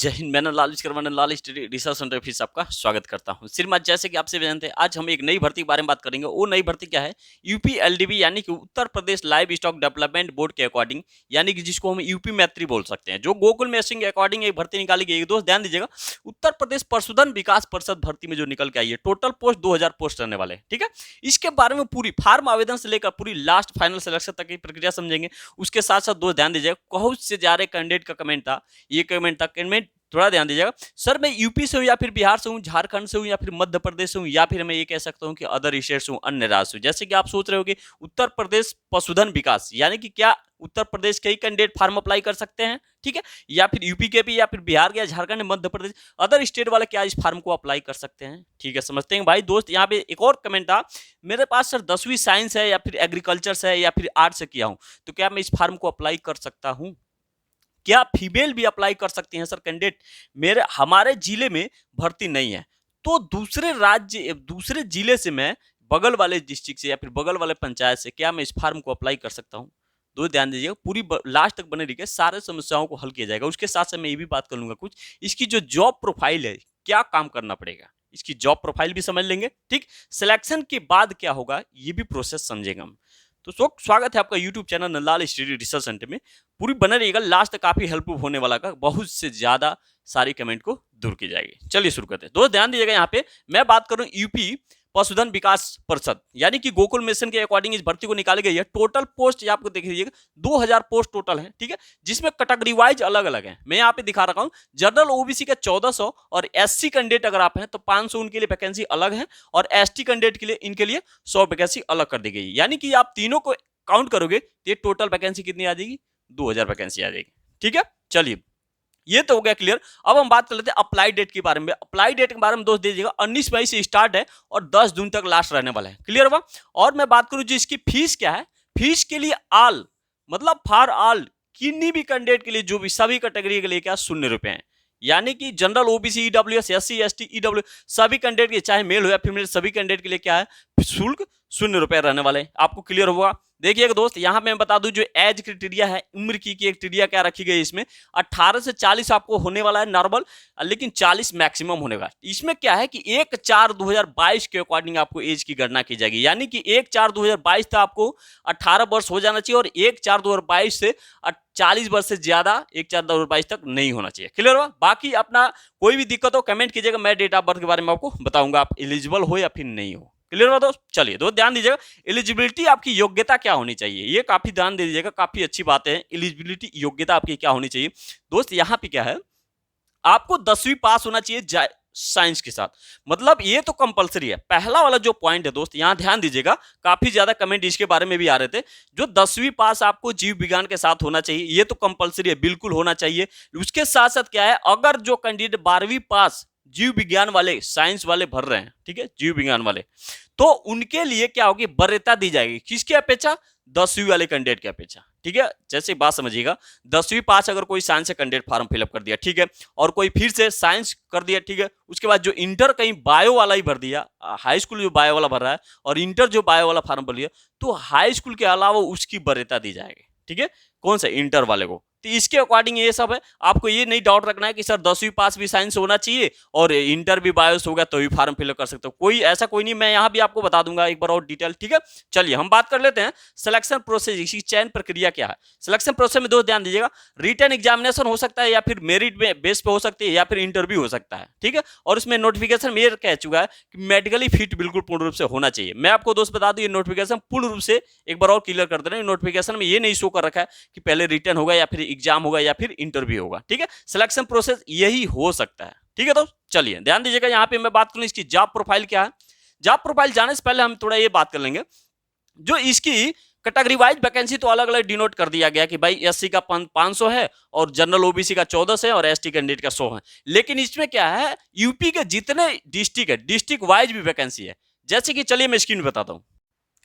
जय हिंद। मैं नॉलेज करवाने नॉलेज रिसर्च सेंटर फिर से आपका स्वागत करता हूं। श्रीमान, जैसे कि आपसे जानते हैं, आज हम एक नई भर्ती के बारे में बात करेंगे। वो नई भर्ती क्या है? यूपीएलडीबी यानी कि Uttar Pradesh live stock development board के अकॉर्डिंग, यानी कि जिसको हम यूपी मैत्री बोल सकते हैं, जो गोकुल मैसिंग के अकॉर्डिंग एक भर्ती निकाली गई है। दोस्त ध्यान दीजिएगा, उत्तर प्रदेश पशुधन विकास परिषद भर्ती में जो निकल के आई है, टोटल पोस्ट 2000 पोस्ट रहने वाले हैं। ठीक है, इसके बारे में पूरी फार्म आवेदन से लेकर पूरी लास्ट फाइनल सिलेक्शन तक की प्रक्रिया समझेंगे। उसके साथ साथ दोस्त ध्यान दीजिएगा, बहुत से ज्यादा कैंडिडेट का कमेंट था, ये कमेंट थोड़ा ध्यान दीजिएगा। सर, मैं यूपी से हूँ या फिर बिहार से हूँ, झारखंड से हूँ या फिर मध्य प्रदेश से हूँ, या फिर मैं ये कह सकता हूँ कि अदर स्टेट से हूँ, अन्य राज्य से हूँ। जैसे कि आप सोच रहे हो कि उत्तर प्रदेश पशुधन विकास, यानी कि क्या उत्तर प्रदेश के ही कैंडिडेट फार्म अप्लाई कर सकते हैं? ठीक है, या फिर यूपी के भी, या फिर बिहार के, या झारखंड, मध्य प्रदेश, अदर स्टेट वाले क्या इस फार्म को अप्लाई कर सकते हैं? ठीक है, समझते हैं भाई। दोस्त यहाँ पे एक और कमेंट था, मेरे पास सर 10वीं साइंस है या फिर एग्रीकल्चर से है या फिर आर्ट से किया हूँ, तो क्या मैं इस फार्म को अप्लाई कर सकता हूँ? क्या फीमेल भी अप्लाई कर सकती हैं? सर कैंडिडेट हमारे जिले में भर्ती नहीं है, तो दूसरे राज्य दूसरे जिले से मैं बगल वाले डिस्ट्रिक्ट से या फिर बगल वाले पंचायत से क्या मैं इस फार्म को अप्लाई कर सकता हूँ? दो ध्यान दीजिएगा, पूरी लास्ट तक बने रहिए, सारे समस्याओं को हल किया जाएगा। उसके साथ साथ मैं ये भी बात कर लूंगा कुछ इसकी जो जॉब प्रोफाइल है, क्या काम करना पड़ेगा, इसकी जॉब प्रोफाइल भी समझ लेंगे। ठीक, सिलेक्शन के बाद क्या होगा ये भी प्रोसेस समझेंगे हम। तो स्वागत है आपका YouTube channel Nandlal study research centre में। पूरी बने रहिएगा, लास्ट तक काफी हेल्पफुल होने वाला का, बहुत से ज्यादा सारी कमेंट को दूर की जाएगी। चलिए शुरू करते हैं। दोस्त ध्यान दीजिएगा, यहाँ पे मैं बात करूं यूपी पशुधन विकास परिषद यानी कि गोकुल मिशन के अकॉर्डिंग इस भर्ती को निकाली गई है। टोटल पोस्ट आपको देख लीजिएगा 2000 पोस्ट टोटल है। ठीक है, जिसमें कैटेगरी वाइज अलग अलग है। मैं यहाँ पे दिखा रखा हूँ, जनरल ओबीसी का 1400 और एससी कैंडिडेट अगर आप हैं तो 500 उनके लिए वैकेंसी अलग है, और एसटी कैंडिडेट के लिए इनके लिए 100 वैकेंसी अलग कर दी गई। यानी कि आप तीनों को काउंट करोगे तो ये टोटल वैकेंसी कितनी आ जाएगी? 2000 वैकेंसी आ जाएगी। ठीक है, चलिए ये तो हो गया क्लियर। अब हम बात कर लेते हैं अप्लाई डेट के बारे में। अप्लाई डेट के बारे में दोस्त दीजिएगा, 19 मई से स्टार्ट है और 10 जून तक लास्ट रहने वाला है। क्लियर हुआ? और मैं बात करूं जो इसकी फीस क्या है, फीस के लिए आल मतलब फॉर आल किन्हीं भी कैंडिडेट के लिए, जो भी सभी कैटेगरी के लिए क्या 0 रुपए है। यानी कि general OBC EWS SC ST EW सभी कैंडिडेट के, चाहे मेल हो या फीमेल, सभी कैंडिडेट के लिए क्या है शुल्क 0 रुपए रहने वाले। आपको क्लियर होगा? देखिएगा दोस्त, यहां पे मैं बता दूं जो एज क्राइटेरिया है, उम्र की क्राइटेरिया क्या रखी गई इसमें, 18 से 40 आपको होने वाला है नॉर्मल, लेकिन 40 मैक्सिमम होने वाला है। इसमें क्या है कि 1/4/2022 के अकॉर्डिंग आपको एज की गणना की जाएगी। यानी कि 1/4/2022 तक आपको 18 वर्ष हो जाना चाहिए, और 1/4/2022 से 40 वर्ष से ज्यादा 1/4/2022 तक नहीं होना चाहिए। क्लियर हुआ? बाकी अपना कोई भी दिक्कत हो कमेंट कीजिएगा, मैं डेट ऑफ बर्थ के बारे में आपको बताऊंगा, आप एलिजिबल हो या फिर नहीं हो। क्लियर हुआ दोस्त? चलिए दोस्त ध्यान दीजिएगा, एलिजिबिलिटी आपकी योग्यता क्या होनी चाहिए, ये काफी ध्यान दे दीजिएगा, काफी अच्छी बात है। एलिजिबिलिटी योग्यता आपकी क्या होनी चाहिए दोस्त? यहाँ पे क्या है, आपको 10वीं पास होना चाहिए साइंस के साथ, मतलब ये तो कंपलसरी है। पहला वाला जो पॉइंट है दोस्त, यहां ध्यान दीजिएगा, काफी ज्यादा कमेंट इसके बारे में भी आ रहे थे। जो 10वीं पास आपको जीव विज्ञान के साथ होना चाहिए, ये तो कंपलसरी है, बिल्कुल होना चाहिए। उसके साथ साथ क्या है, अगर जो कैंडिडेट 12वीं पास जीव विज्ञान वाले, साइंस वाले भर रहे हैं, ठीक है, जीव विज्ञान वाले, तो उनके लिए क्या होगी, वरीयता दी जाएगी। किसकी अपेक्षा? 10वीं वाले कैंडिडेट की अपेक्षा। ठीक है, जैसे बात समझिएगा, 10वीं पास अगर कोई साइंस से कैंडिडेट फॉर्म फिलअप कर दिया, ठीक है, और कोई फिर से साइंस कर दिया, ठीक है, उसके बाद जो इंटर कहीं बायो वाला ही भर दिया, हाई स्कूल जो बायो वाला भर रहा है और इंटर जो बायो वाला फॉर्म भर लिया, तो हाई स्कूल के अलावा उसकी वरीयता दी जाएगी। ठीक है, कौन सा? इंटर वाले को। तो इसके अकॉर्डिंग ये सब है। आपको ये नहीं डाउट रखना है कि सर 10वीं पास भी साइंस होना चाहिए और इंटर भी बायोस होगा तो भी फॉर्म फिलअप कर सकते हो, कोई ऐसा कोई नहीं। मैं यहाँ भी आपको बता दूंगा एक बार और डिटेल। ठीक है, चलिए हम बात कर लेते हैं सिलेक्शन प्रोसेस, इसकी चयन प्रक्रिया क्या है। सिलेक्शन प्रोसेस में दोस्त ध्यान दीजिएगा, रिटन एग्जामिनेशन हो सकता है, या फिर मेरिट बेस पे हो सकती है, या फिर इंटरव्यू हो सकता है। ठीक है, और उसमें नोटिफिकेशन में ये कह चुका है कि मेडिकली फिट बिल्कुल पूर्ण रूप से होना चाहिए। मैं आपको दोस्त बता दूं, ये नोटिफिकेशन पूर्ण रूप से एक बार और क्लियर कर दे रहे हैं, नोटिफिकेशन में ये नहीं शो कर रखा है कि पहले रिटन होगा या फिर एग्जाम होगा या फिर इंटरव्यू होगा। ठीक है, सिलेक्शन प्रोसेस यही हो सकता है। ठीक है दोस्त, चलिए ध्यान दीजिएगा, यहां पे मैं बात करूं इसकी जॉब प्रोफाइल क्या है। जॉब प्रोफाइल जाने से पहले हम थोड़ा ये बात कर लेंगे, जो इसकी कैटेगरी वाइज वैकेंसी तो अलग अलग डिनोट कर दिया गया कि भाई एससी का 500 है और जनरल ओबीसी का 1400 है और एसटी कैंडिडेट का 100 है। लेकिन इसमें क्या है, यूपी के जितने डिस्ट्रिक्ट है, डिस्ट्रिक्ट वाइज भी वैकेंसी है। जैसे कि चलिए मैं स्क्रीन में बताता हूँ।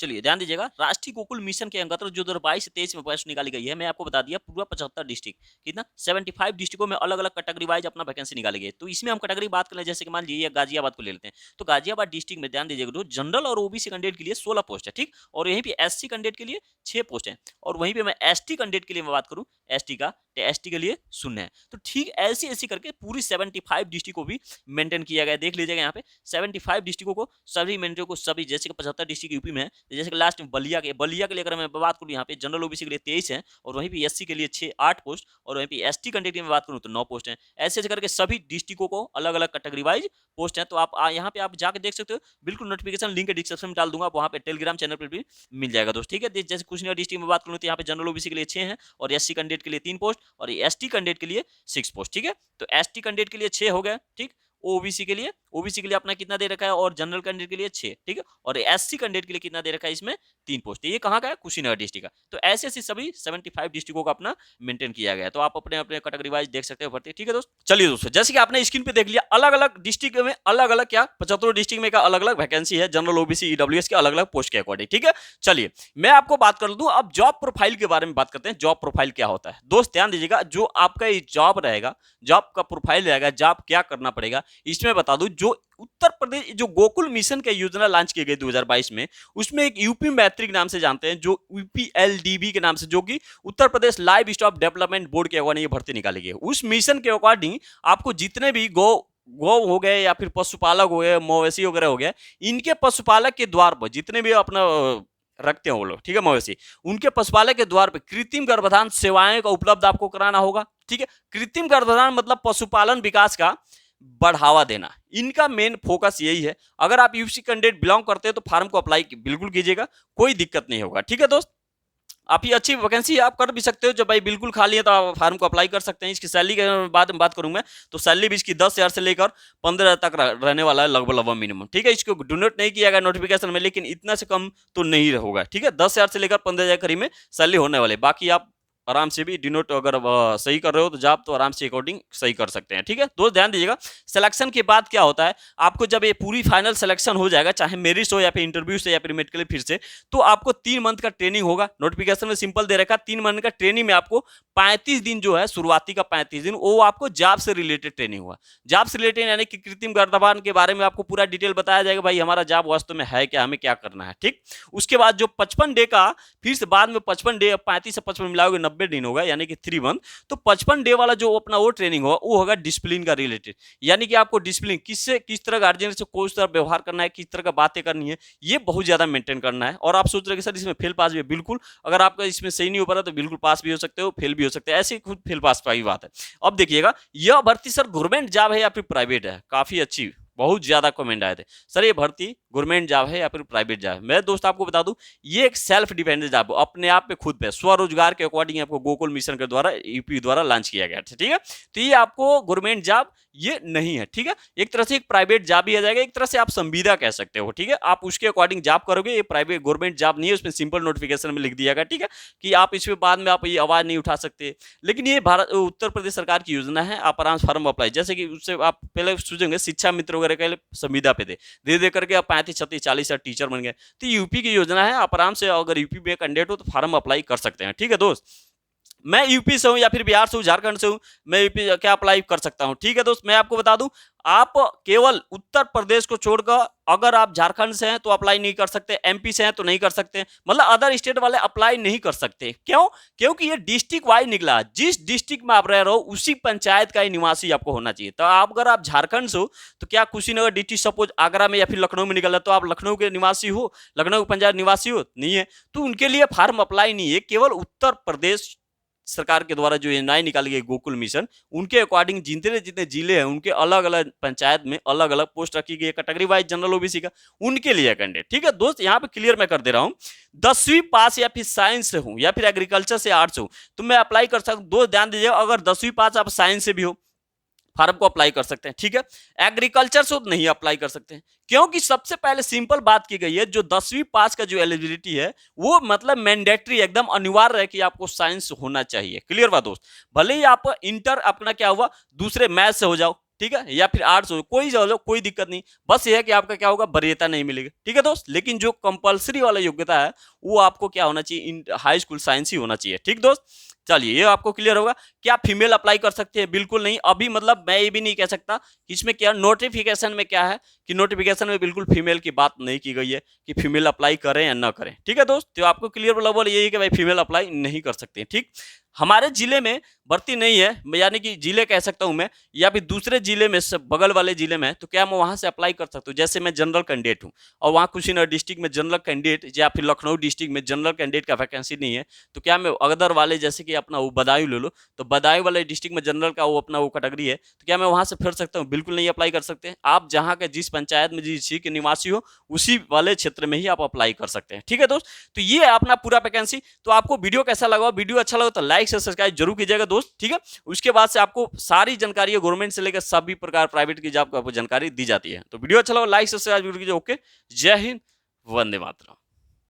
चलिए ध्यान दीजिएगा, राष्ट्रीय गोकुल मिशन के अंतर्गत जो 2022 से 23 में पोस्ट निकाली गई है, मैं आपको बता दिया पूरा 75 डिस्ट्रिक्ट, कितना 75 डिस्ट्रिक्टों में अलग अलग कैटेगरी वाइज अपना वैकेंसी निकाली गई। तो इसमें हम कैटेगरी बात करें, जैसे कि मान लीजिए गाजियाबाद को ले लेते हैं, तो गाजियाबाद डिस्ट्रिक्ट में ध्यान दीजिएगा, जनरल और ओबीसी कैंडिडेट के लिए 16 पोस्ट है। ठीक, और यहीं पे एससी कैंडिडेट के लिए 6 पोस्ट है, और वहीं पे मैं एसटी कैंडिडेट के लिए मैं बात करूं, एसटी का, तो एसटी के लिए 0 है। तो ठीक ऐसी ऐसी करके पूरी 75 डिस्ट्रिक्ट को भी मेंटेन किया गया है। देख लीजिएगा यहाँ पे 75 डिस्ट्रिक्टों को सभी मेंटेन को सभी, जैसे कि 75 डिस्ट्रिक्ट यूपी में है, जैसे कि लास्ट में बलिया के लिए अगर मैं बात करूँ, यहाँ पे जनरल ओबीसी के लिए 23 है, और वहीं पे एससी के लिए 6-8 पोस्ट, और वहीं पे एसटी कैंडिडेट की मैं बात करूँ तो 9 पोस्ट है। ऐसे ऐसे करके सभी डिस्ट्रिक्टों को अलग अलग कैटेगरी वाइज पोस्ट है। तो आप यहाँ पे आप जाके देख सकते हो, बिल्कुल नोटिफिकेशन लिंक डिस्क्रिप्शन में डाल दूंगा, वहाँ पे टेलीग्राम चैनल पर भी मिल जाएगा दोस्त, ठीक है। जैसे कुछ डिस्ट्रिक्ट में बात करूँ तो यहाँ पे जनरल ओबीसी के लिए 6 है, और एससी कैंडिडेट के लिए 3 पोस्ट, और एसटी कैंडिडेट के लिए 6 पोस्ट, ठीक है। तो एसटी कैंडिडेट के लिए 6 हो गया, ठीक। ओबीसी के लिए अपना कितना दे रखा है, और जनरल कैंडिडेट के लिए 6, ठीक है। और एससी कैंडिडेट के लिए कितना दे रखा है, इसमें 3 पोस्ट। ये कहाँ का है, कुशीनगर डिस्ट्रिक्ट का। तो ऐसे ऐसे सभी 75 डिस्ट्रिक्टों का अपना मेंटेन किया गया है। तो आप अपने अपने कैटेगरी वाइज देख सकते हो भर्ती, ठीक है दोस्त। चलिए दोस्तों, जैसे कि आपने स्क्रीन पे देख लिया, अलग अलग डिस्ट्रिक्ट में अलग अलग क्या 75 डिस्ट्रिक्ट में का अलग अलग वैकेंसी है, जनरल ओबीसी ईडब्ल्यूएस के अलग अलग पोस्ट के अकॉर्डिंग, ठीक है। चलिए मैं आपको बात कर दूं, अब जॉब प्रोफाइल के बारे में बात करते हैं। जॉब प्रोफाइल क्या होता है दोस्त, ध्यान दीजिएगा। जो आपका ये जॉब रहेगा, जॉब का प्रोफाइल रहेगा, जॉब क्या करना पड़ेगा, इसमें बता दूं। जो उत्तर प्रदेश जो गोकुल मिशन की योजना लॉन्च की गई 2022 में, उसमें एक यूपी मैट्रिक नाम से जानते हैं, जो यूपीएलडीबी के नाम से, जो कि Uttar Pradesh live stock development board के अकॉर्डिंग ये भर्ती निकाली गई। उस मिशन के अकॉर्डिंग आपको जितने भी गौ हो गए, या फिर पशुपालक हो गए, मवेशी वगैरह हो गया, इनके पशुपालक के द्वार पर जितने भी अपना रखते हैं वो लोग, ठीक है, मवेशी, उनके पशुपालक के द्वार पे कृत्रिम गर्भधान सेवाएं का उपलब्ध आपको कराना होगा, ठीक है। कृत्रिम गर्भधान मतलब पशुपालन विकास का बढ़ावा देना, इनका मेन फोकस यही है। अगर आप यूपी कैंडिडेट बिलोंग करते हैं तो फार्म को अप्लाई बिल्कुल कीजिएगा, कोई दिक्कत नहीं होगा, ठीक है दोस्त। आप ये अच्छी वैकेंसी आप कर भी सकते हो, जब भाई बिल्कुल खाली है तो आप फार्म को अप्लाई कर सकते हैं। इसकी सैलरी के बाद में बात करूंगा, तो सैलरी भी इसकी 10,000 से लेकर 15,000 तक रहने वाला है, लगभग मिनिमम, ठीक है। इसको डोनेट नहीं किया गया नोटिफिकेशन में, लेकिन इतना से कम तो नहीं होगा, ठीक है। 10,000 से लेकर 15,000 करीब में सैलरी होने वाले, बाकी आप आराम से भी डिनोट अगर सही कर रहे हो तो जॉब तो आराम से अकॉर्डिंग सही कर सकते हैं, ठीक है। दोस्त ध्यान दीजिएगा, सिलेक्शन के बाद क्या होता है, आपको जब ये पूरी फाइनल सिलेक्शन हो जाएगा, चाहे मेरिट हो या फिर इंटरव्यू से या फिर मेडिकल फिर से, तो आपको 3 मंथ का ट्रेनिंग होगा। नोटिफिकेशन में सिंपल दे रखा, 3 मंथ का ट्रेनिंग में आपको 35 दिन जो है, शुरुआती का 35 दिन वो आपको जॉब से रिलेटेड ट्रेनिंग हुआ। जॉब से रिलेटेड यानी कि कृत्रिम गर्भधान के बारे में आपको पूरा डिटेल बताया जाएगा, भाई हमारा जॉब वास्तव में है क्या, हमें क्या करना है, ठीक। उसके बाद जो 55 डे का, फिर से बाद में 55 डे, 35 से 55 मिलाओगे 90 दिन होगा, यानी कि 3 मंथ। तो 55 डे वाला जो अपना वो ट्रेनिंग होगा, वो होगा डिसिप्लिन का रिलेटेड, यानी कि आपको डिसिप्लिन किससे किस तरह गार्जियन से किस तरह व्यवहार करना है, किस तरह का बातें करनी है, ये बहुत ज्यादा मेंटेन करना है। और आप सोच रहे कि सर इसमें फेल पास भी है, बिल्कुल। अगर आपका इसमें सही नहीं हो पा रहा तो बिल्कुल पास भी हो सकते हो, फेल भी हो सकते हैं, ऐसे खुद फेल पास की बात है। अब देखिएगा, यह भर्ती सर गवर्नमेंट जॉब है या फिर प्राइवेट है, काफी अच्छी, बहुत ज्यादा कमेंट आए थे, सर ये भर्ती गवर्नमेंट जॉब है या फिर प्राइवेट जॉब है। मैं दोस्त आपको बता दूं, ये एक सेल्फ डिपेंडेंट जॉब, अपने आप पे खुद पे स्वरोजगार के अकॉर्डिंग आपको गोकुल मिशन के द्वारा यूपी द्वारा लॉन्च किया गया, ठीक है। तो ये आपको गवर्नमेंट जॉब ये नहीं है, ठीक है। एक तरह से एक प्राइवेट जॉब भी आ जाएगा, एक तरह से आप संविदा कह सकते हो, ठीक है। आप उसके अकॉर्डिंग जॉब करोगे, ये प्राइवेट गवर्नमेंट जॉब नहीं है, उसमें सिंपल नोटिफिकेशन में लिख दिया गया, ठीक है, कि आप इसमें बाद में आप ये आवाज नहीं उठा सकते। लेकिन ये भारत उत्तर प्रदेश सरकार की योजना है, आप आराम फॉर्म अप्लाई, जैसे कि उससे आप पहले सोचेंगे शिक्षा मित्र वगैरह के संविदा पे थे, धीरे धीरे करके आप 35, 36, 40 टीचर बन गए। तो यूपी की योजना है, आप आराम से अगर यूपी में कैंडिडेट हो तो फॉर्म अप्लाई कर सकते हैं, ठीक है दोस्त। मैं यूपी से हूं या फिर बिहार से हूं, झारखंड से हूं, मैं यूपी क्या अप्लाई कर सकता हूं, ठीक है दोस्त। मैं आपको बता दूं, आप केवल उत्तर प्रदेश को छोड़कर अगर आप झारखंड से हैं तो अप्लाई नहीं कर सकते, एमपी से हैं तो नहीं कर सकते, मतलब अदर स्टेट वाले अप्लाई नहीं कर सकते। क्यों? क्योंकि ये डिस्ट्रिक्ट वाइज निकला, जिस डिस्ट्रिक्ट में आप रह रहे हो उसी पंचायत का ही निवासी आपको होना चाहिए। तो आप अगर आप झारखंड से हो तो क्या कुशीनगर डिस्ट्रिक्ट सपोज आगरा में या फिर लखनऊ में निकला, तो आप लखनऊ के निवासी हो, लखनऊ पंचायत निवासी हो, नहीं है, तो उनके लिए फॉर्म अप्लाई नहीं है। केवल उत्तर प्रदेश सरकार के द्वारा जो योजनाएं निकाली गई गोकुल मिशन, उनके अकॉर्डिंग जितने जितने जिले हैं उनके अलग अलग पंचायत में अलग अलग पोस्ट रखी गई है, कैटेगरी वाइज जनरल ओबीसी का, उनके लिए कैंडिडेट, ठीक है दोस्त। यहाँ पे क्लियर मैं कर दे रहा हूँ, 10वीं पास या फिर साइंस से हूँ या फिर एग्रीकल्चर से आर्ट्स हूँ तो मैं अप्लाई कर सकता हूँ। दोस्त ध्यान दीजिए, अगर 10वीं पास आप साइंस से भी हो फार्म को अप्लाई कर सकते हैं, ठीक है। एग्रीकल्चर से नहीं अप्लाई कर सकते हैं, क्योंकि सबसे पहले सिंपल बात की गई है, जो 10वीं पास का जो एलिजिबिलिटी है वो मतलब मैंडेटरी, एकदम अनिवार्य है कि आपको साइंस होना चाहिए। क्लियर बात दोस्त, भले ही आप इंटर अपना क्या हुआ दूसरे मैथ से हो जाओ, ठीक है, या फिर आर्ट्स हो, कोई जाओ, कोई दिक्कत नहीं, बस ये है कि आपका क्या होगा, वरीयता नहीं मिलेगी, ठीक है दोस्त। लेकिन जो कंपलसरी वाला योग्यता है वो आपको क्या होना चाहिए, हाई स्कूल साइंस ही होना चाहिए, ठीक दोस्त। चलिए ये आपको क्लियर होगा। क्या फीमेल अप्लाई कर सकते हैं? बिल्कुल नहीं। अभी मतलब मैं ये भी नहीं कह सकता कि इसमें क्या नोटिफिकेशन में क्या है कि नोटिफिकेशन में बिल्कुल फीमेल की बात नहीं की गई है कि फीमेल अप्लाई करें या ना करें, ठीक है दोस्त। तो आपको क्लियर लगभग यही है कि भाई फीमेल अप्लाई नहीं कर सकते, ठीक। हमारे जिले में भर्ती नहीं है, यानी कि जिले कह सकता हूँ मैं, या फिर दूसरे जिले में बगल वाले जिले में है, तो क्या मैं वहां से अप्लाई कर सकता हूँ? जैसे मैं जनरल कैंडिडेट हूँ और वहाँ कुशीनगर डिस्ट्रिक्ट में जनरल कैंडिडेट या फिर लखनऊ डिस्ट्रिक्ट में जनरल कैंडिडेट का वैकेंसी नहीं है, तो क्या मैं अदर वाले जैसे कि अपना वो बदायूं ले लो, तो बदायूं वाले डिस्ट्रिक्ट में जनरल का वो अपना वो कैटेगरी है, तो क्या मैं वहां से फिर सकता हूँ? बिल्कुल नहीं अप्लाई कर सकते। आप जहाँ के जिस पंचायत में जिस के निवासी हो उसी वाले क्षेत्र में ही आप अप्लाई कर सकते हैं। ठीक है दोस्त, तो ये है अपना पूरा वैकेंसी। तो आपको वीडियो कैसा लगा? वीडियो अच्छा लगा तो लाइक से सब्सक्राइब जरूर कीजिएगा दोस्त। ठीक है, उसके बाद से आपको सारी जानकारी गवर्नमेंट से लेकर सभी प्रकार प्राइवेट की जॉब को आपको जानकारी दी जाती है। तो वीडियो अच्छा लगा लाइक से सब्सक्राइब जरूर कीजिए। ओके, जय हिंद, वंदे मातरम।